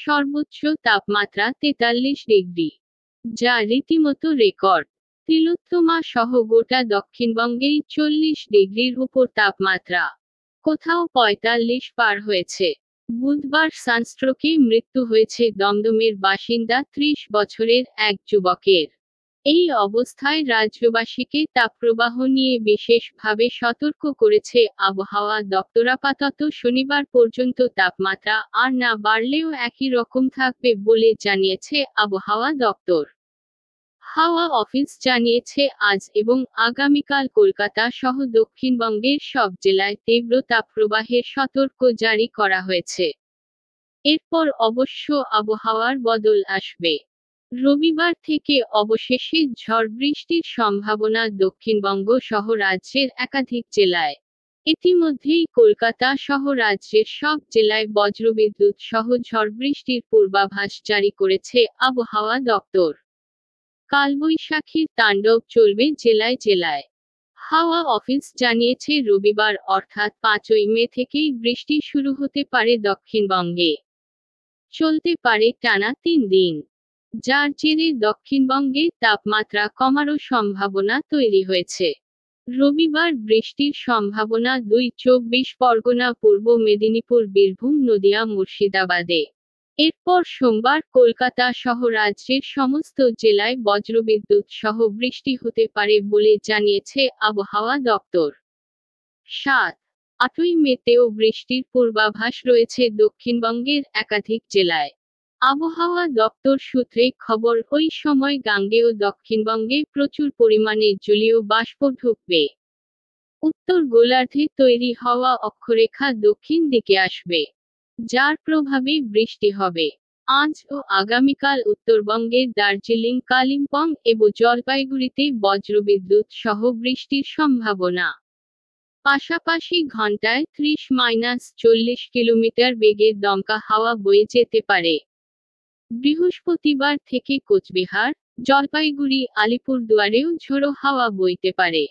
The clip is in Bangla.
সর্বোচ্চ তাপমাত্রা 43 ডিগ্রি, যা রীতিমতো রেকর্ড। তিলোত্তমা সহ গোটা দক্ষিণবঙ্গেই 40 ডিগ্রির উপর তাপমাত্রা, কোথাও 45 পার হয়েছে। বুধবার সানস্ট্রোকে মৃত্যু হয়েছে দমদমের বাসিন্দা 30 বছরের এক যুবকের। এই অবস্থায় রাজ্যবাসীকে তাপপ্রবাহ নিয়ে বিশেষভাবে সতর্ক করেছে আবহাওয়া দপ্তর। আপাতত শনিবার পর্যন্ত তাপমাত্রা আর না বাড়লেও একই রকম থাকবে বলে জানিয়েছে আবহাওয়া দপ্তর। হাওয়া অফিস জানিয়েছে আজ এবং আগামীকাল কলকাতা সহ দক্ষিণবঙ্গের সব জেলায় তীব্র তাপপ্রবাহের সতর্ক জারি করা হয়েছে। এরপর অবশ্য আবহাওয়ার বদল আসবে। রবিবার থেকে অবশেষে ঝড় বৃষ্টির সম্ভাবনা দক্ষিণবঙ্গ সহ রাজ্যের একাধিক জেলায়। ইতিমধ্যেই কলকাতা সহ রাজ্যের সব জেলায় বজ্রবিদ্যুৎ সহ ঝড় বৃষ্টির পূর্বাভাস জারি করেছে আবহাওয়া দপ্তর। কালবৈশাখীর তাণ্ডব চলবে জেলায় জেলায়। হাওয়া অফিস জানিয়েছে রবিবার অর্থাৎ 5ই মে থেকেই বৃষ্টি শুরু হতে পারে দক্ষিণবঙ্গে। চলতে পারে টানা 3 দিন, যার জেরে দক্ষিণবঙ্গে তাপমাত্রা কমারও সম্ভাবনা তৈরি হয়েছে। রবিবার বৃষ্টির সম্ভাবনা 24 পরগনা, পূর্ব মেদিনীপুর, বীরভূম, নদিয়া, মুর্শিদাবাদে। এরপর সোমবার কলকাতা সহ রাজ্যের সমস্ত জেলায় বজ্রবিদ্যুৎ সহ বৃষ্টি হতে পারে বলে জানিয়েছে আবহাওয়া দপ্তর। 7-8ই মেতেও বৃষ্টির পূর্বাভাস রয়েছে দক্ষিণবঙ্গের একাধিক জেলায়। আবহাওয়া দপ্তর সূত্রে খবর, ওই সময় গাঙ্গেয় দক্ষিণবঙ্গে প্রচুর পরিমাণে জলীয় বাষ্প ঢুকবে। উত্তর গোলার্ধে তৈরি হওয়া অক্ষরেখা দক্ষিণ দিকে আসবে, যার প্রভাবে বৃষ্টি হবে। আজ ও আগামীকাল উত্তরবঙ্গের দার্জিলিং, কালিম্পং এবং জলপাইগুড়িতে বজ্রবিদ্যুৎ সহ বৃষ্টির সম্ভাবনা। পাশাপাশি ঘন্টায় 30-40 কিলোমিটার বেগে দমকা হাওয়া বয়ে যেতে পারে। বৃহস্পতিবার থেকে কোচবিহার, জলপাইগুড়ি, আলিপুরদুয়ারেও ঝোড়ো হাওয়া বইতে পারে।